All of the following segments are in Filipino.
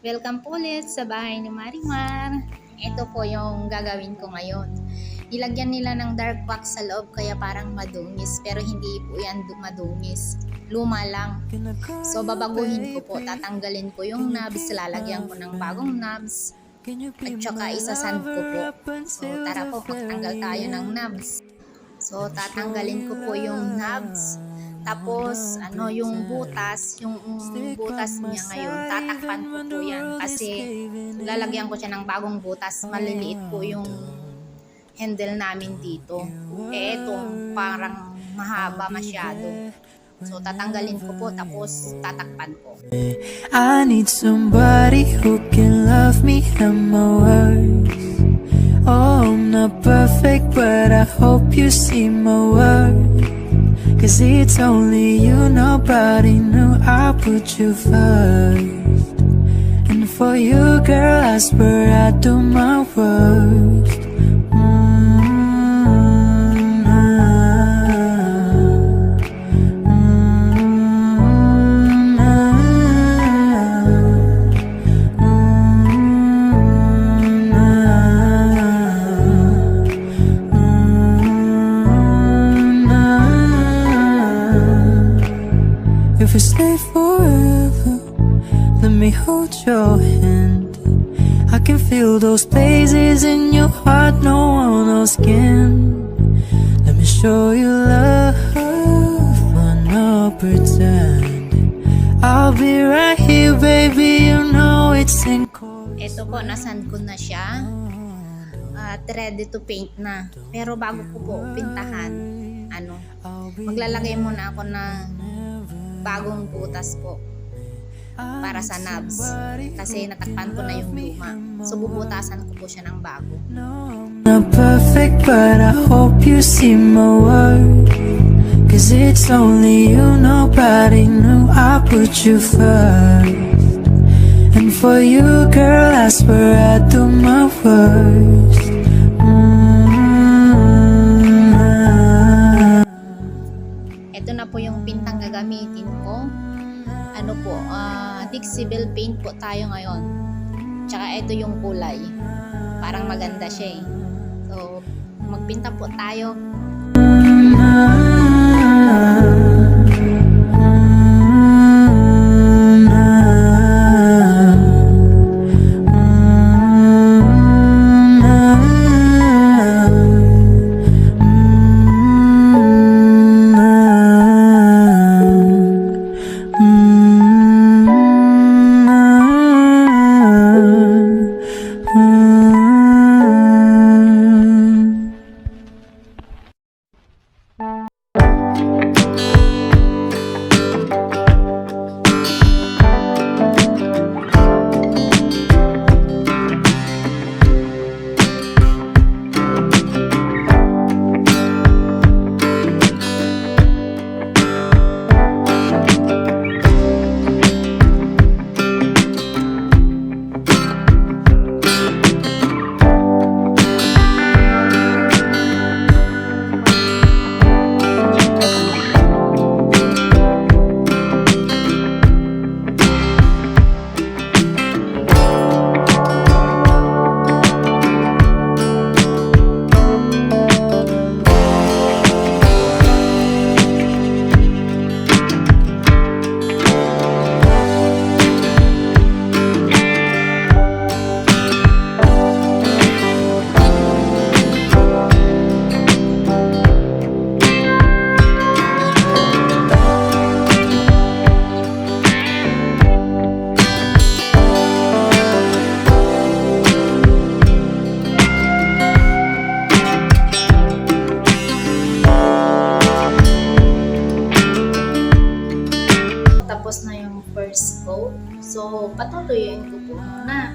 Welcome po ulit sa bahay ni Marimar. Ito po yung gagawin ko ngayon. Nilagyan nila ng dark wax sa loob kaya parang madungis. Pero hindi po yan madungis. Luma lang. So babaguhin ko po. Tatanggalin ko yung knobs. Lalagyan ko ng bagong knobs. At saka isasand ko po. So tara po, magtanggal tayo ng knobs. So tatanggalin ko po yung knobs. Tapos, yung butas niya ngayon, tatakpan ko po yan kasi lalagyan ko siya ng bagong butas. Maliliit po yung handle namin dito. Ito, parang mahaba masyado. So, tatanggalin ko po, tapos tatakpan ko. I need somebody who can love me and my words. Oh, I'm not perfect, but I hope you see my worth. 'Cause it's only you, nobody knew I put you first. And for you, girl, I swear I do my worst. If we stay forever, let me hold your hand. I can feel those places in your heart no one else can. Let me show you love, not pretend. I'll be right here, baby, you know it's in course. Ito po, nasand ko na siya. At ready to paint na. Pero bago ko po pintahan, maglalagay muna ako ng bagong butas po para sa knobs kasi natakpan ko na yung luma. So bubutasan ko po siya ng bago. Not perfect, but I hope you see my worth. 'Cause it's only you, nobody knew I put you first. And for you, girl, I swear I do my worst. Ito na po yung pintang gagamitin ko. Dixie paint po tayo ngayon. Tsaka ito yung kulay. Parang maganda siya eh. So, magpinta po tayo. Tapos na yung first coat. So, patutuyuin ko po muna.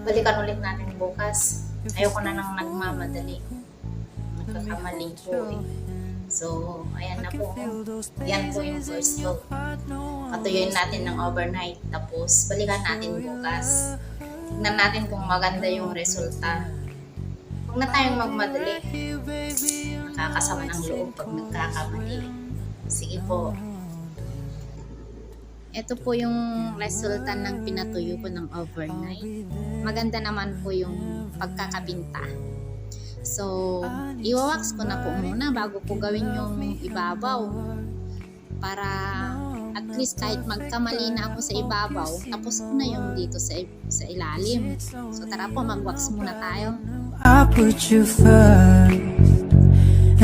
Balikan ulit natin bukas. Ayoko na nang nagmamadali. Nagkakamali po eh. So, ayan na po. Yan po yung first coat. Patuyuin natin ng overnight. Tapos, balikan natin bukas. Tignan natin kung maganda yung resulta. Huwag na tayong magmadali. Nakakasama ng loob pag nagkakamali. Sige po. Ito po yung resulta ng pinatuyo ko ng overnight. Maganda naman po yung pagkakapinta. So, iwawax ko na po muna bago ko gawin yung ibabaw. Para at least kahit magkamali na ako sa ibabaw, tapos ko na yung dito sa ilalim. So, tara po, magwax muna tayo. I put you first,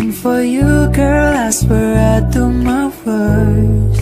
and for you, girl, I swear I do my worst.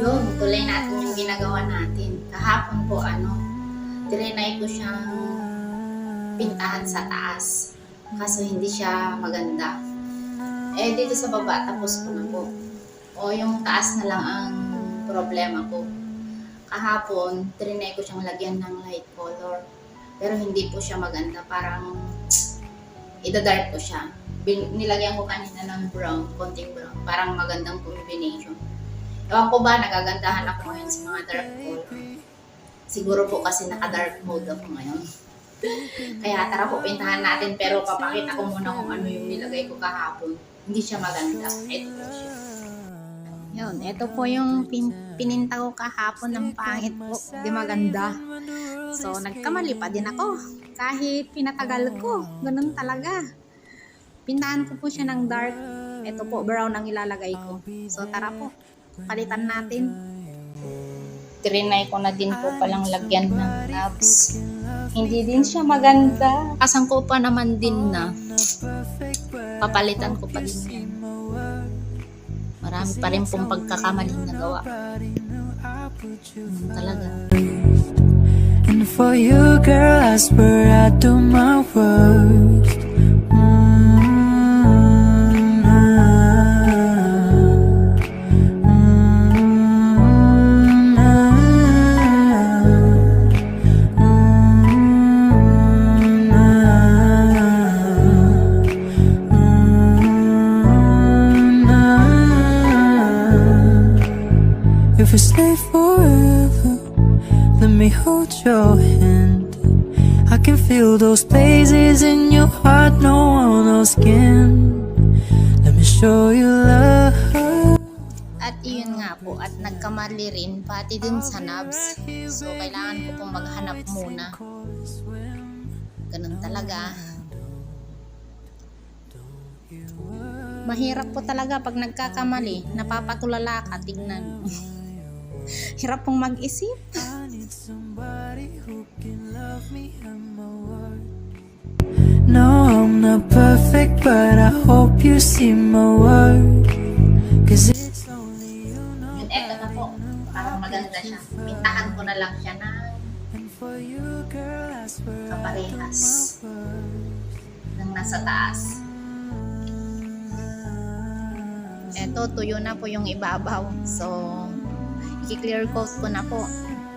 Yun, tuloy natin yung ginagawa natin. Kahapon po, trinay ko siyang pintahan sa taas. Kaso hindi siya maganda. Dito sa baba, tapos ko na po. O yung taas na lang ang problema ko. Kahapon, trinay ko siyang lagyan ng light color. Pero hindi po siya maganda. Parang ida-dark ko siya. Nilagyan ko kanina ng brown, konting brown. Parang magandang combination. Ewan ko ba, nagagandahan ako ngayon sa mga dark color. Siguro po kasi naka-dark mode ako ngayon. Kaya tara po, pintahan natin. Pero papakita ko muna kung ano yung nilagay ko kahapon. Hindi siya maganda. Ito po siya. Yun, ito po yung pininta ko kahapon ng pangit po. Di maganda. So, nagkamali pa din ako. Kahit pinatagal ko. Ganun talaga. Pintahan ko po siya ng dark. Ito po, brown ang ilalagay ko. So, tara po. Palitan natin. Trinay ko na din po palang lagyan ng knobs. Hindi din siya maganda. Kasangko pa naman din na. Papalitan ko pa din yan. Marami pa rin pong pagkakamaling nagawa. Talaga. And for you, girl, I swear I do my worst. If we stay forever, let me hold your hand. I can feel those places in your heart no one else can. Let me show you love. At iyon nga po, at nagkamali rin pati din sa knobs. So, kailangan ko pong maghanap muna. Ganun talaga. Mahirap po talaga pag nagkakamali. Napapatulala ka, tignan. Hirap pong mag-isip. I need somebody who can love me and my word. No, I'm not perfect, but I hope you see my word. Cause it's only you know. Yun, eto na po. Parang maganda siya. Pintahan ko na lang siya na And for you, girl, I swear kaparehas ng nasa taas. Eto, tuyo na po yung ibabaw. So, i-clear coat ko na po.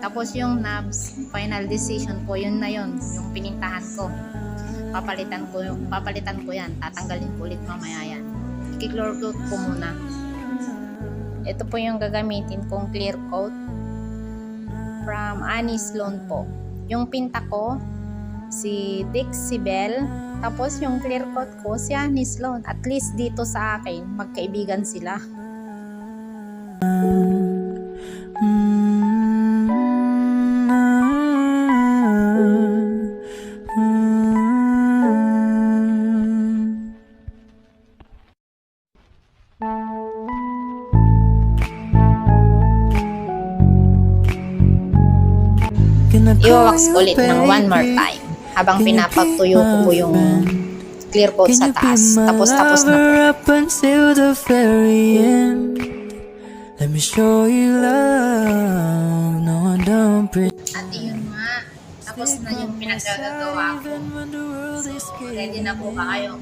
Tapos yung knobs, final decision po, yun na yun. Yung pinintahan ko. Papalitan ko yan. Tatanggalin ko ulit mamaya yan. I-clear coat ko muna. Ito po yung gagamitin kong clear coat. From Annie Sloan po. Yung pinta ko, si Dixie Bell. Tapos yung clear coat ko, si Annie Sloan. At least dito sa akin, magkaibigan sila. I-wax ulit ng one more time habang pinapatuyo ko po yung clear coat sa taas. Tapos na po. Up until the very end. Let me show you love. No, I don't pretend. At yun nga, tapos na yung pinaggagawa ko. So, ready na po ba kayo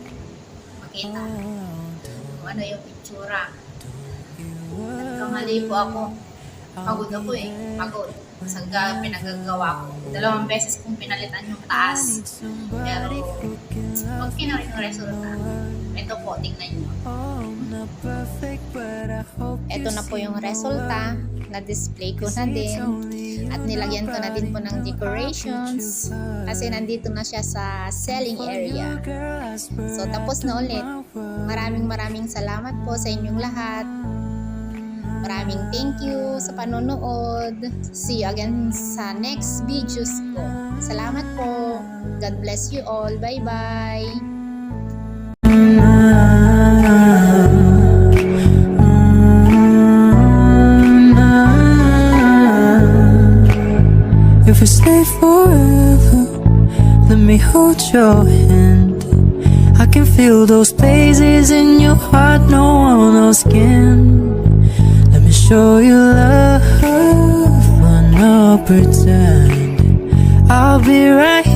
makita kung ano yung pictura? Nagkamali po ako. Pagod ako eh. Pagod. Sa pinagagawa ko. 2 beses kong pinalitan yung taas. Pero, okay na rin yung resulta. Ito po, tingnan nyo. Ito na po yung resulta. Na-display ko na din. At nilagyan ko na din po ng decorations. Kasi nandito na siya sa selling area. So, tapos na ulit. Maraming salamat po sa inyong lahat. Maraming thank you sa panonood. See you again sa next videos ko. Salamat po. God bless you all. Bye-bye. If we stay forever, let me hold your hand. I can feel those places in your heart no one else can. Let me show you love, but not pretend. I'll be right here